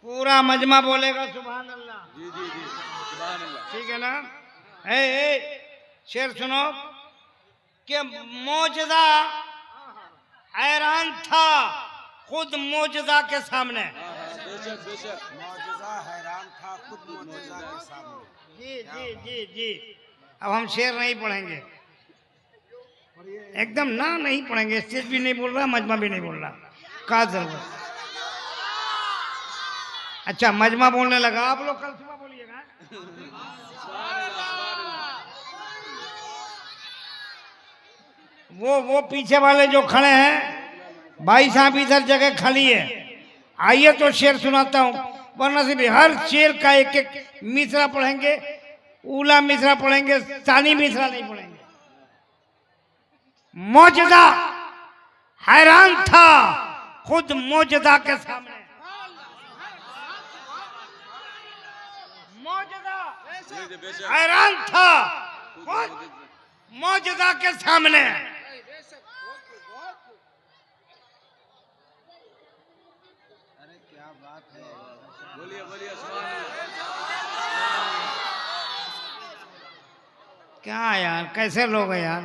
पूरा मजमा बोलेगा सुभान अल्लाह। जी जी जी सुभान अल्लाह। ठीक है ना। ए शेर सुनो कि मौजदा हैरान था खुद मौजदा के सामने। बेशक बेशक मौजज़ा हैरान था खुद मौजज़ा के सामने। जी जी जी जी। अब हम शेर नहीं पढ़ेंगे एकदम ना, नहीं पढ़ेंगे। स्टेज भी नहीं बोल रहा, मजमा भी नहीं बोल रहा, का जरूरत। अच्छा मजमा बोलने लगा, आप लोग कल सुबह बोलिएगा। वो पीछे वाले जो खड़े हैं भाई साहब, इधर जगह खाली है, आइए तो शेर सुनाता हूँ, वरना से भी हर शेर का एक एक मिसरा पढ़ेंगे, उला मिसरा पढ़ेंगे, सानी मिसरा नहीं पढ़ेंगे। मौजदा हैरान था खुद मौजदा के सामने। मौजदा हैरान था खुद मौजदा के सामने। अरे क्या बात है। बोलिए बोलिए सुभान अल्लाह। क्या यार, कैसे लोग हैं यार,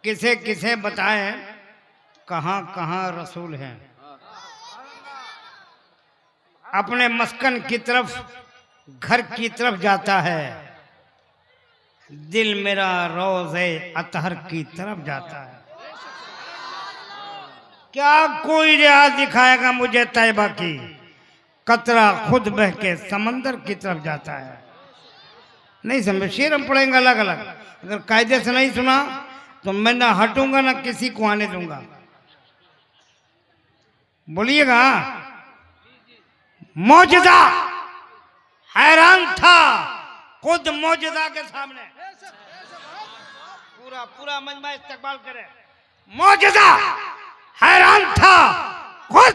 किसे किसे बताएं कहां कहां रसूल हैं। अपने मस्कन की तरफ घर की तरफ जाता है, दिल मेरा रोज़े अतहर की तरफ जाता है। क्या कोई रियाज दिखाएगा मुझे तैयबा की, कतरा खुद बह के समंदर की तरफ जाता है। नहीं समझे, शेर हम पढ़ेंगे अलग अलग। अगर कायदे से नहीं सुना तो मैं ना हटूंगा ना किसी को आने दूंगा। बोलिएगा। मौजदा हैरान था खुद मौजदा के सामने। पूरा पूरा मजमा इस्तकबाल करे। मौजदा हैरान था खुद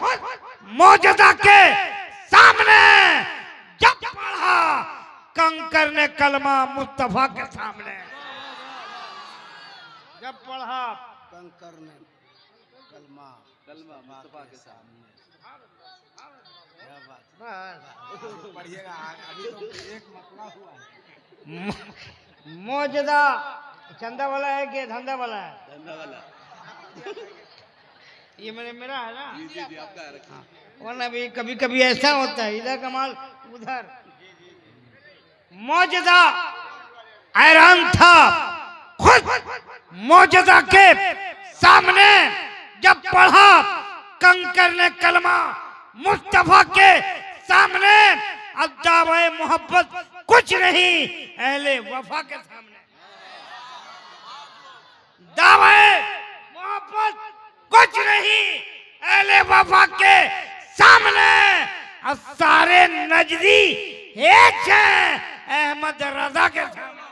मौजदा के सामने, जब पढ़ा कंकर ने कलमा मुस्तफा के सामने। जब पढ़ा कंकर ने कलमा कलमा मुस्तफा के सामने। क्या बात। पढ़िएगा अभी तो एक मसला हुआ है। मौजदा चंदा वाला है कि धंधा वाला है? धंधा वाला। ये मेरा है ना। जी जी जी आपका है, रखिए। वरना भी कभी कभी ऐसा होता है, इधर का माल उधर। मौजदा हैरान था खुद मौजदा के सामने, जब पढ़ा कंकर ने कलमा मुस्तफा के सामने। अब दावे मोहब्बत कुछ नहीं अहले वफा के सामने। दावे मोहब्बत कुछ नहीं अहले वफा के सामने। अब सारे नजदी एक है अहमद रजा के सामने।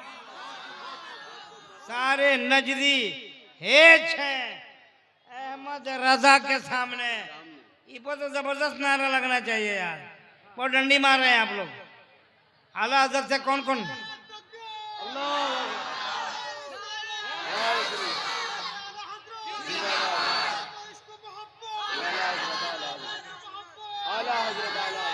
सारे नजदी एक है अहमद रजा के सामने। ये पर तो जबरदस्त नारा लगना चाहिए यार, बहुत डंडी मार रहे हैं आप लोग। आला हज़रत से कौन कौन? आला हज़रत आला।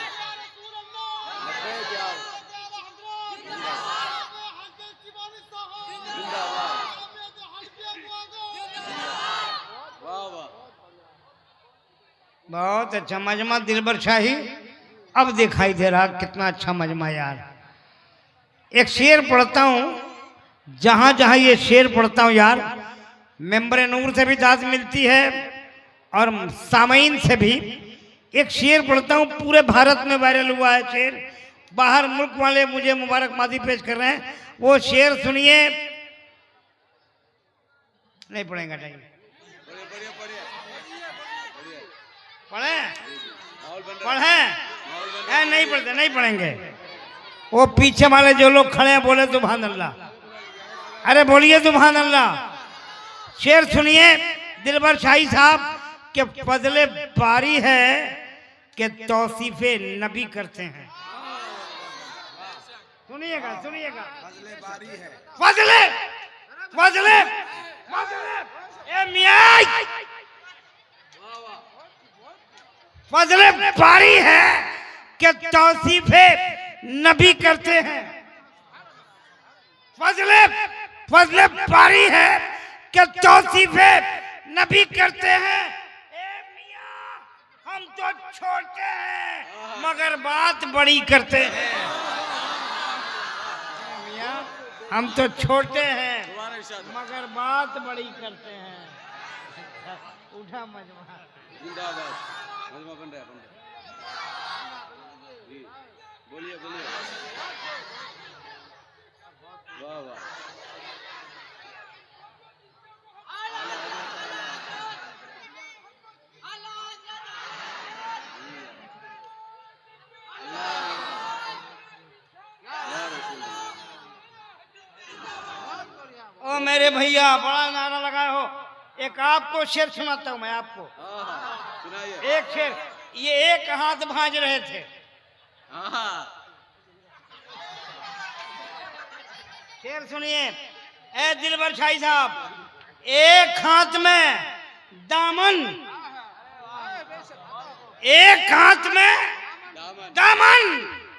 वाह वाह। बहुत अच्छा मजमा दिलबर शाही। अब दिखाई दे रहा कितना अच्छा मजमा यार। एक शेर पढ़ता हूँ, जहां जहां ये शेर पढ़ता हूँ यार, मेंबर नूर से भी दाद मिलती है और सामईन से भी। एक शेर पढ़ता हूँ, पूरे भारत में वायरल हुआ है शेर, बाहर मुल्क वाले मुझे मुबारकबादी पेश कर रहे हैं। वो शेर सुनिए। नहीं पढ़ेंगे टाइम। पढ़िए पढ़िए पढ़िए पढ़िए। पढ़े माहौल बन रहा है। पढ़े माहौल बन रहा है। नहीं पढ़ते, नहीं पढ़ेंगे। वो पीछे वाले जो लोग खड़े हैं बोले सुभान अल्लाह। अरे बोलिए सुभान अल्लाह। शेर सुनिए दिलबर शाही साहब के फजले बारी है कि तौसीफे नबी करते हैं। सुनिएगा सुनिएगा। फजले बारी है। फजले फजले फजले ए मियां फजले बारी है कि तौसीफे नबी करते हैं, फजले फजले बारी है कि तौसीफे नबी करते हैं। ए मियां, हम तो छोटे हैं मगर बात बड़ी करते हैं। ए मियां, हम तो छोटे हैं दोबारा इरशाद। मगर बात बड़ी करते हैं। उठा मजमा। जिंदाबाद। मजमा बन रहा है। जी बोलिए बोलिए। वाह वाह। ओ मेरे भैया, बड़ा नारा लगाए हो। एक आपको शेर सुनाता हूं मैं आपको। सुनाइए। एक शेर, ये एक हाथ भांज रहे थे। शेर सुनिए। ए दिलबर शाही साहब, एक हाथ में दामन, एक हाथ में दामन। दामन,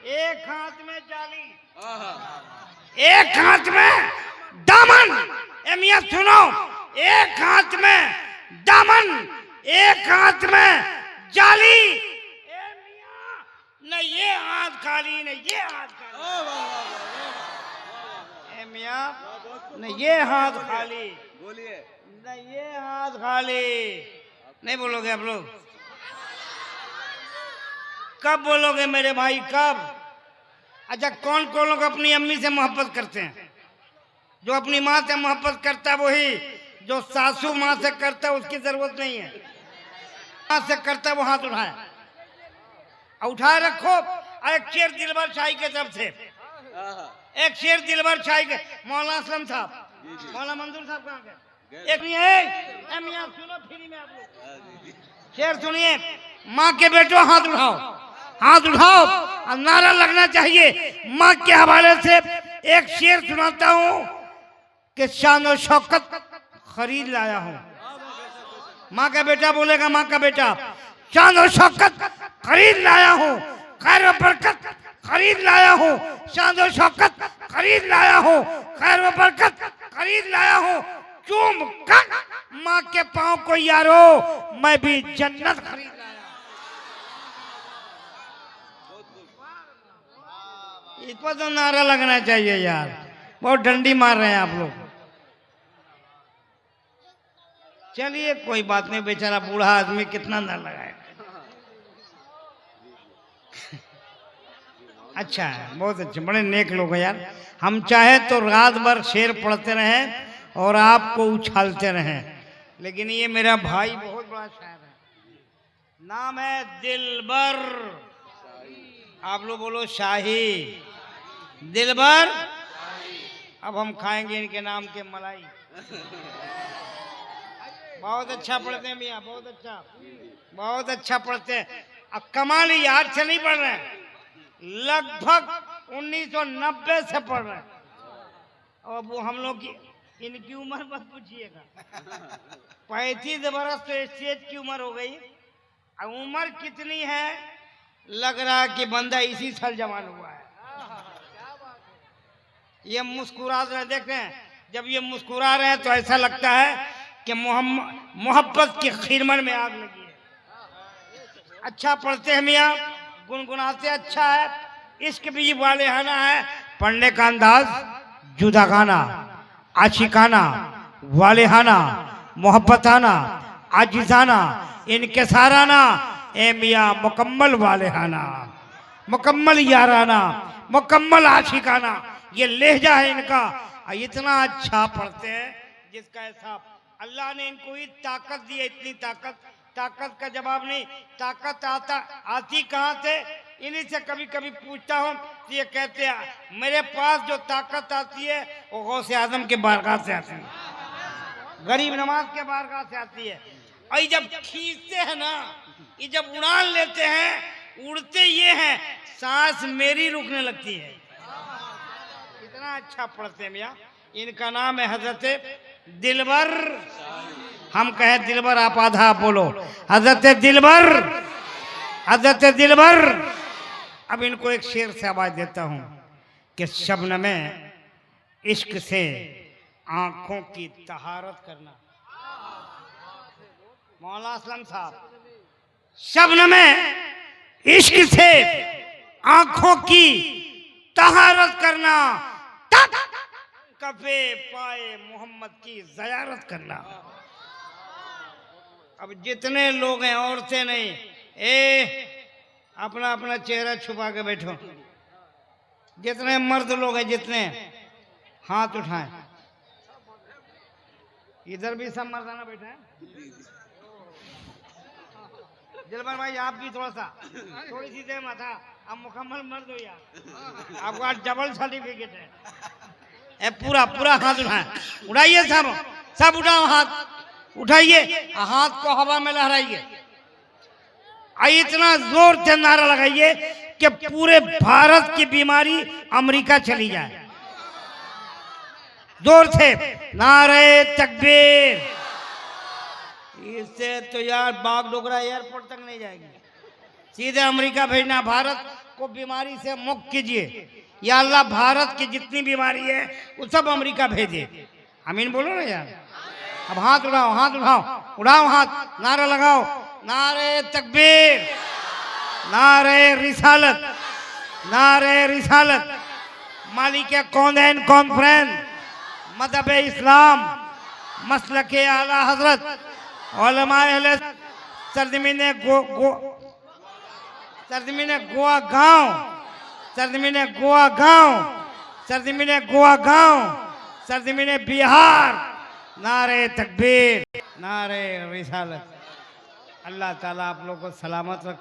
एक हाथ में जाली, आहा। एक हाथ में दामन। ए मियां सुनो, एक हाथ में दामन, एक हाथ में जाली। ए मियां, न ये हाथ खाली न ये हाथ खाली। वाह वाह वाह ए मियां, न ये हाथ खाली बोलिए। न ये हाथ खाली। नहीं बोलोगे आप लोग? कब बोलोगे मेरे भाई, कब? अच्छा, कौन कौन लोग अपनी अम्मी से मोहब्बत करते हैं? जो अपनी माँ से मोहब्बत करता है वही, जो सासू माँ से करता है उसकी जरूरत नहीं है। माँ से करता है वो हाथ उठाए, उठाए रखो। एक शेर दिलबर शाही के तरफ से, आहा। एक शेर दिलबर शाही के। मौलाना असलम साहब, जी जी। मौलाना मंजूर साहब कहाँ गए? गए। एक नहीं है। मियां सुनो फ्री में आप लोग जी जी। शेर सुनिए। माँ के बेटो हाथ उठाओ, हाथ उठाओ और नारा लगना चाहिए। माँ के हवाले से एक शेर सुनाता हूँ कि शान और शौकत खरीद लाया हूँ। माँ का बेटा बोलेगा, माँ का बेटा, शान और शौकत खरीद लाया हूँ, खैर व बरकत खरीद लाया हूँ, शान और शौकत खरीद लाया हूँ, खैर व बरकत खरीद लाया हूँ। चूम कर माँ के पाँव को यारो, मैं भी जन्नत खरीद लाया। इस पर तो नारा लगना चाहिए यार, बहुत डंडी मार रहे हैं आप लोग। चलिए कोई बात नहीं, बेचारा बूढ़ा आदमी कितना ना लगाए। अच्छा है, बहुत अच्छे, बड़े नेक लोग हैं यार। हम चाहे तो रात भर शेर पढ़ते रहें और आपको उछालते रहें, लेकिन ये मेरा भाई बहुत बड़ा शायर है। नाम है दिलबर। आप लोग बोलो शाही। दिलबर। अब हम खाएंगे इनके नाम के मलाई। बहुत अच्छा पढ़ते हैं मियाँ, बहुत अच्छा, बहुत अच्छा पढ़ते हैं। अब कमाल याद से नहीं पढ़ रहे हैं, लगभग 1990 से पढ़ रहे हैं। और वो हम लोग की, इनकी उम्र मत पूछिएगा। 35 बरस तो स्टेज की उम्र हो गई। अब उम्र कितनी है, लग रहा है कि बंदा इसी साल जवान हुआ है। ये मुस्कुरा रहे, देख रहे हैं, जब ये मुस्कुरा रहे हैं तो ऐसा लगता है कि मोहब्बत की खिरमन में आग लगी है। अच्छा पढ़ते हैं मियाँ, गुनगुनाते अच्छा है, इश्क भी वालेहाना है। पढ़ने का अंदाज जुदागाना, आशिकाना, वालेहाना, मोहब्बताना, आजिजाना, इनकेसाराना। ए मियाँ मुकम्मल वालेहाना, मुकम्मल याराना, मुकम्मल आशिकाना, ये लहजा है इनका। इतना अच्छा पढ़ते हैं जिसका हिसाब। अल्लाह ने इनको ही ताकत दी है, इतनी ताकत, ताकत का जवाब नहीं। ताकत आती कहाँ से? इन्हीं से कभी कभी पूछता हूँ तो ये कहते हैं मेरे पास जो ताकत आती है वो गौसे आजम के बारगाह से आती है, गरीब नवाज के बारगाह से आती है। और ये जब खींचते हैं ना, ये जब उड़ान लेते हैं, उड़ते ये हैं, सांस मेरी रुकने लगती है। इतना अच्छा पढ़ते हैं मियाँ। इनका नाम है हजरत दिलबर। हम कहें दिलबर, आप आधा बोलो। हजरत दिलबर, हजरत दिलबर, अब इनको एक शेर से आवाज देता हूं कि शबनमे इश्क से आंखों की तहारत करना। मौला असलम साहब, शबनमे इश्क से आंखों की तहारत करना, तक कफे पाए मोहम्मद की ज़ियारत करना। अब जितने लोग हैं, औरतें नहीं, अपना अपना चेहरा छुपा के बैठो। जितने मर्द लोग हैं, जितने हाथ उठाएं। इधर भी सब मर्दाना बैठे हैं। दिलबर भाई आप भी थोड़ा सा, थोड़ी सी देर में था, अब मुकम्मल मर्द हो यार, आपको आज डबल सर्टिफिकेट है। पूरा पूरा हाथ उठाएं, उठाइए सब, सब उठाओ हाथ, उठाइए हाथ को हवा में लहराइए, इतना जोर से नारा लगाइए कि पूरे भारत की बीमारी अमेरिका चली जाए। जोर से नारे तकबीर। इससे तो यार बागडोगरा एयरपोर्ट तक नहीं जाएगी, सीधे अमेरिका भेजना। भारत को बीमारी से मुक्त कीजिए या अल्लाह, भारत की जितनी बीमारी है वो सब अमेरिका भेजे। आमीन बोलो ना यार। अब हाथ उठाओ, हाथ उठाओ, उठाओ हाथ, नारा लगाओ, नारे तकबीर, नारे रिसालत, नारे रिसालत। मालिक कौनैन कॉन्फ्रेंस, मज़हब इस्लाम, मसलक आला हजरत, उलमाए अहले सरजमीन गोवा गांव, सरजमीन गोवा गांव, सरजमीन गोवा गांव, सरजमीन बिहार। नारे तकबीर, नारे रिसालत। अल्लाह ताला आप लोगों को सलामत रखे।